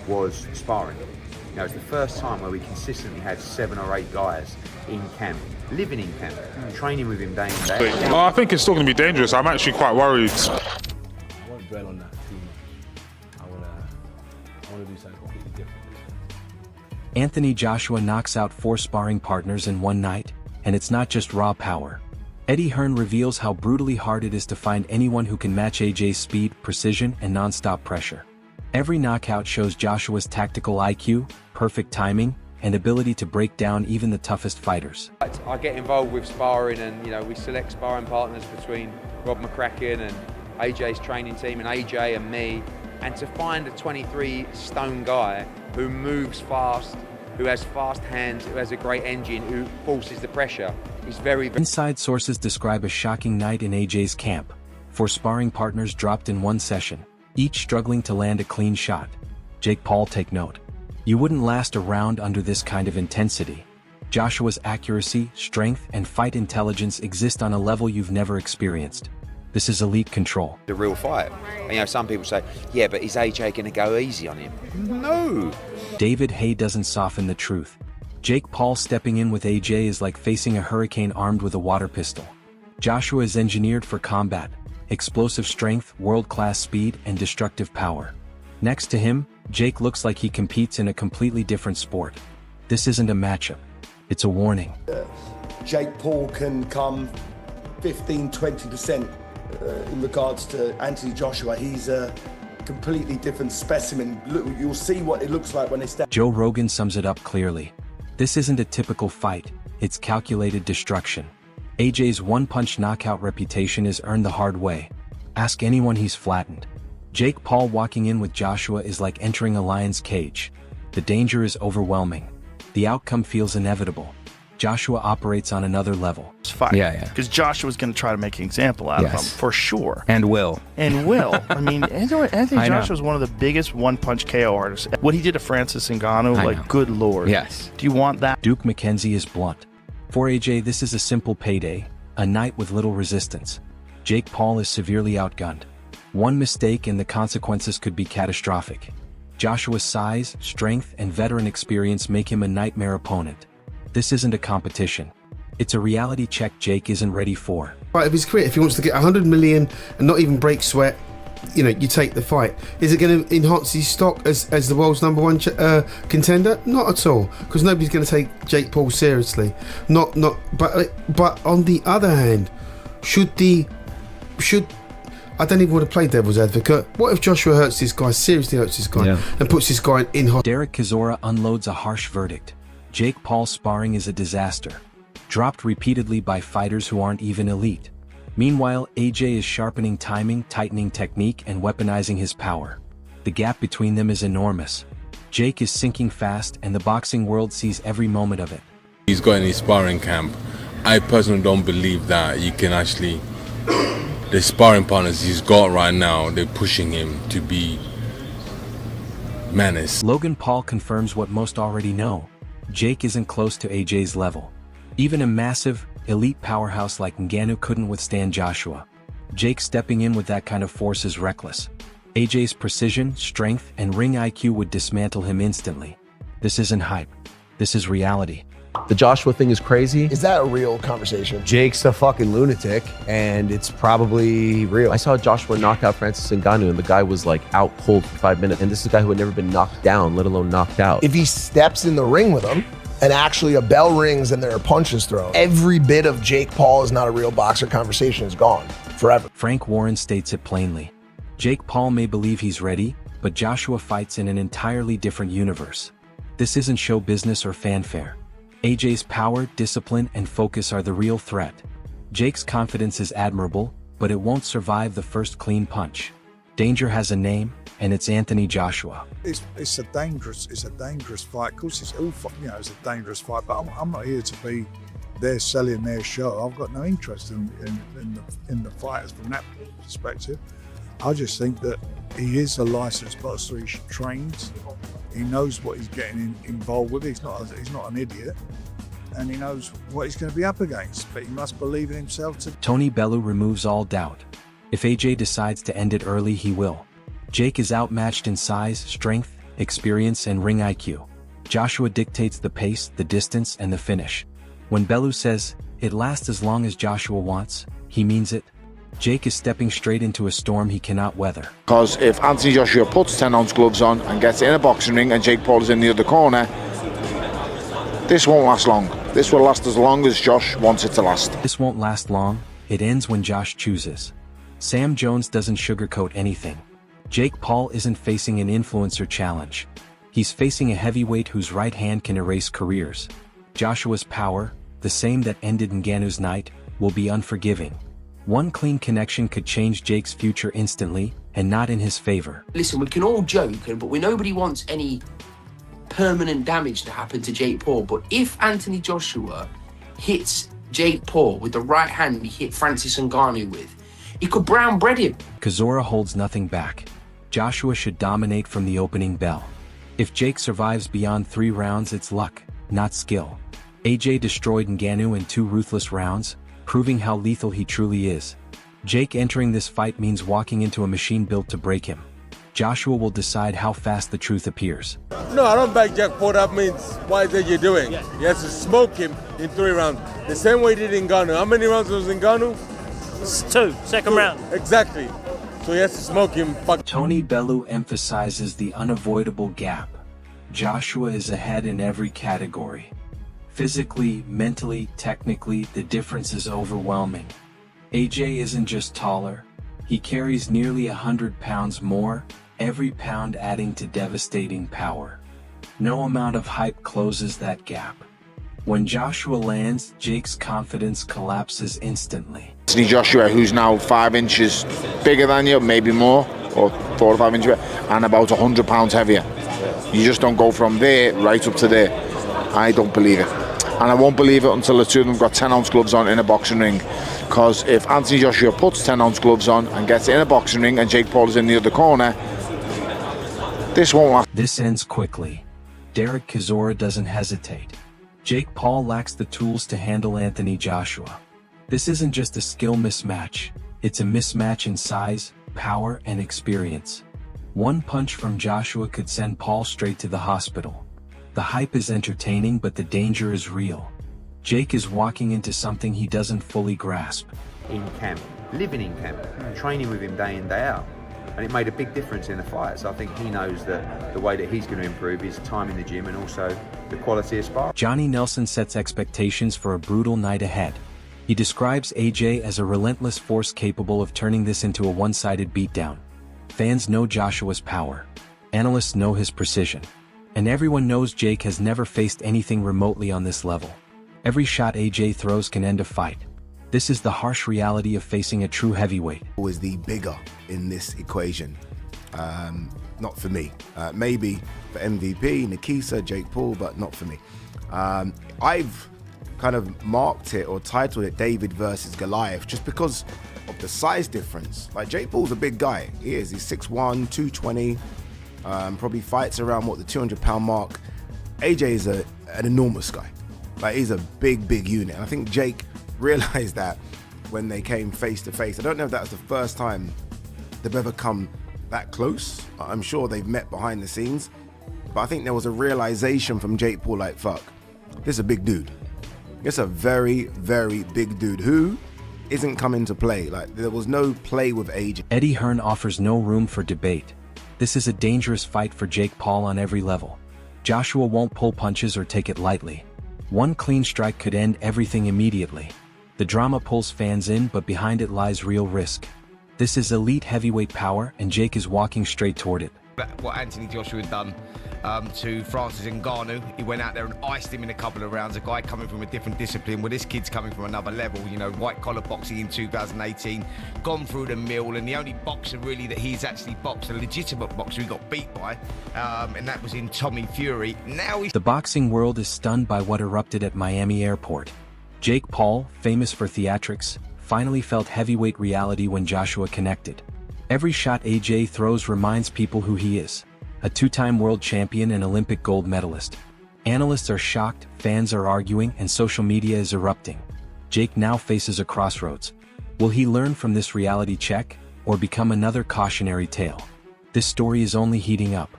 was sparring. You know, it's the first time where we consistently had 7 or 8 guys in camp, living in camp, training with him day in day out. I think it's still going to be dangerous. I'm actually quite worried. I won't dwell on that too much. I want to do something completely different. Anthony Joshua knocks out 4 sparring partners in one night, and it's not just raw power. Eddie Hearn reveals how brutally hard it is to find anyone who can match AJ's speed, precision, and non-stop pressure. Every knockout shows Joshua's tactical IQ, perfect timing, and ability to break down even the toughest fighters. I get involved with sparring, and you know, we select sparring partners between Rob McCracken and AJ's training team and AJ and me, and to find a 23-stone guy who moves fast, who has fast hands, who has a great engine, who forces the pressure, is very... Inside sources describe a shocking night in AJ's camp. 4 sparring partners dropped in one session, each struggling to land a clean shot. Jake Paul, take note. You wouldn't last a round under this kind of intensity. Joshua's accuracy, strength, and fight intelligence exist on a level you've never experienced. This is elite control. The real fight. And, you know, some people say, yeah, but is AJ going to go easy on him? No. David Haye doesn't soften the truth. Jake Paul stepping in with AJ is like facing a hurricane armed with a water pistol. Joshua is engineered for combat, explosive strength, world-class speed, and destructive power. Next to him, Jake looks like he competes in a completely different sport. This isn't a matchup. It's a warning. Jake Paul can come 15-20% in regards to Anthony Joshua. He's a completely different specimen. Look, you'll see what it looks like when they step. Joe Rogan sums it up clearly. This isn't a typical fight, it's calculated destruction. AJ's one-punch knockout reputation is earned the hard way. Ask anyone he's flattened. Jake Paul walking in with Joshua is like entering a lion's cage. The danger is overwhelming. The outcome feels inevitable. Joshua operates on another level. It's fine. Yeah. Because Joshua's going to try to make an example out of him, for sure. And will. I mean, Anthony Joshua's one of the biggest one-punch KO artists. What he did to Francis Ngannou, good lord. Yes. Do you want that? Duke McKenzie is blunt. For AJ, this is a simple payday, a night with little resistance. Jake Paul is severely outgunned. One mistake and the consequences could be catastrophic. Joshua's size, strength, and veteran experience make him a nightmare opponent. This isn't a competition. It's a reality check Jake isn't ready for. Right, of his career, if he wants to get 100 million and not even break sweat, you know, you take the fight. Is it going to enhance his stock as the world's #1 contender? Not at all, because nobody's going to take Jake Paul seriously. But on the other hand, I don't even want to play devil's advocate. What if Joshua hurts this guy, seriously hurts this guy, and puts this guy in hot? Derek Chisora unloads a harsh verdict. Jake Paul's sparring is a disaster, dropped repeatedly by fighters who aren't even elite. Meanwhile, AJ is sharpening timing, tightening technique, and weaponizing his power. The gap between them is enormous. Jake is sinking fast, and the boxing world sees every moment of it. He's got in his sparring camp. I personally don't believe that you can actually... The sparring partners he's got right now, they're pushing him to be menace. Logan Paul confirms what most already know. Jake isn't close to AJ's level. Even a massive, elite powerhouse like Ngannou couldn't withstand Joshua. Jake stepping in with that kind of force is reckless. AJ's precision, strength, and ring IQ would dismantle him instantly. This isn't hype. This is reality. The Joshua thing is crazy. Is that a real conversation? Jake's a fucking lunatic, and it's probably real. I saw Joshua knock out Francis Ngannou, and the guy was like out cold for 5 minutes. And this is a guy who had never been knocked down, let alone knocked out. If he steps in the ring with him, and actually a bell rings and there are punches thrown, every bit of Jake Paul is not a real boxer conversation is gone forever. Frank Warren states it plainly. Jake Paul may believe he's ready, but Joshua fights in an entirely different universe. This isn't show business or fanfare. AJ's power, discipline, and focus are the real threat. Jake's confidence is admirable, but it won't survive the first clean punch. Danger has a name, and it's Anthony Joshua. It's a dangerous fight. Of course, it's a dangerous fight. But I'm not here to be there selling their show. I've got no interest in the fighters from that perspective. I just think that he is a licensed boxer. He's trained. He knows what he's getting involved with. He's not an idiot, and he knows what he's going to be up against. But he must believe in himself. Tony Bellow removes all doubt. If AJ decides to end it early, he will. Jake is outmatched in size, strength, experience, and ring IQ. Joshua dictates the pace, the distance, and the finish. When Bellow says, "It lasts as long as Joshua wants," he means it. Jake is stepping straight into a storm he cannot weather. Because if Anthony Joshua puts 10-ounce gloves on and gets in a boxing ring and Jake Paul is in the other corner, this won't last long. This will last as long as Josh wants it to last. This won't last long. It ends when Josh chooses. Sam Jones doesn't sugarcoat anything. Jake Paul isn't facing an influencer challenge. He's facing a heavyweight whose right hand can erase careers. Joshua's power, the same that ended Ngannou's night, will be unforgiving. One clean connection could change Jake's future instantly, and not in his favor. Listen, we can all joke, but nobody wants any permanent damage to happen to Jake Paul. But if Anthony Joshua hits Jake Paul with the right hand he hit Francis Ngannou with, he could brown bread him. Chisora holds nothing back. Joshua should dominate from the opening bell. If Jake survives beyond 3 rounds, it's luck, not skill. AJ destroyed Ngannou in 2 ruthless rounds, proving how lethal he truly is. Jake entering this fight means walking into a machine built to break him. Joshua will decide how fast the truth appears. No, I don't back Jake Paul. That means what is it you're doing? He has to smoke him in 3 rounds. The same way he did Ngannou. How many rounds was Ngannou? 2, second round. Exactly. So he has to smoke him. Tony Bellew emphasizes the unavoidable gap. Joshua is ahead in every category. Physically, mentally, technically, the difference is overwhelming. AJ isn't just taller, he carries nearly 100 pounds more, every pound adding to devastating power. No amount of hype closes that gap. When Joshua lands, Jake's confidence collapses instantly. Anthony Joshua, who's now 5 inches bigger than you, maybe more, or 4 or 5 inches bigger, and about 100 pounds heavier. You just don't go from there right up to there. I don't believe it. And I won't believe it until the two of them got 10-ounce gloves on in a boxing ring. Because if Anthony Joshua puts 10-ounce gloves on and gets in a boxing ring and Jake Paul is in the other corner, this won't last. This ends quickly. Derek Chisora doesn't hesitate. Jake Paul lacks the tools to handle Anthony Joshua. This isn't just a skill mismatch, it's a mismatch in size, power, and experience. One punch from Joshua could send Paul straight to the hospital. The hype is entertaining, but the danger is real. Jake is walking into something he doesn't fully grasp. In camp, living in camp, training with him day in, day out. And it made a big difference in the fight. So I think he knows that the way that he's going to improve is time in the gym and also the quality of sparring. Johnny Nelson sets expectations for a brutal night ahead. He describes AJ as a relentless force capable of turning this into a one-sided beatdown. Fans know Joshua's power. Analysts know his precision. And everyone knows Jake has never faced anything remotely on this level. Every shot AJ throws can end a fight. This is the harsh reality of facing a true heavyweight. Who is the bigger in this equation? Not for me. Maybe for MVP, Nikisa, Jake Paul, but not for me. I've kind of marked it or titled it David versus Goliath just because of the size difference. Like, Jake Paul's a big guy. He is. He's 6'1", 220. Probably fights around, the 200-pound mark. AJ is an enormous guy. Like, he's a big unit. And I think Jake realized that when they came face to face. I don't know if that's the first time they've ever come that close. I'm sure they've met behind the scenes. But I think there was a realization from Jake Paul, like, fuck, this is a big dude. It's a very big dude who isn't coming to play. Like, there was no play with AJ. Eddie Hearn offers no room for debate. This is a dangerous fight for Jake Paul on every level. Joshua won't pull punches or take it lightly. One clean strike could end everything immediately. The drama pulls fans in, but behind it lies real risk. This is elite heavyweight power, and Jake is walking straight toward it. What Anthony Joshua had done to Francis Ngannou, he went out there and iced him in a couple of rounds. A guy coming from a different discipline, well, this kid's coming from another level. You know, white collar boxing in 2018, gone through the mill, and the only boxer really that he's actually boxed, a legitimate boxer, he got beat by, and that was in Tommy Fury. Now he's... The boxing world is stunned by what erupted at Miami Airport. Jake Paul, famous for theatrics, finally felt heavyweight reality when Joshua connected. Every shot AJ throws reminds people who he is. A 2-time world champion and Olympic gold medalist. Analysts are shocked, fans are arguing, and social media is erupting. Jake now faces a crossroads. Will he learn from this reality check, or become another cautionary tale? This story is only heating up.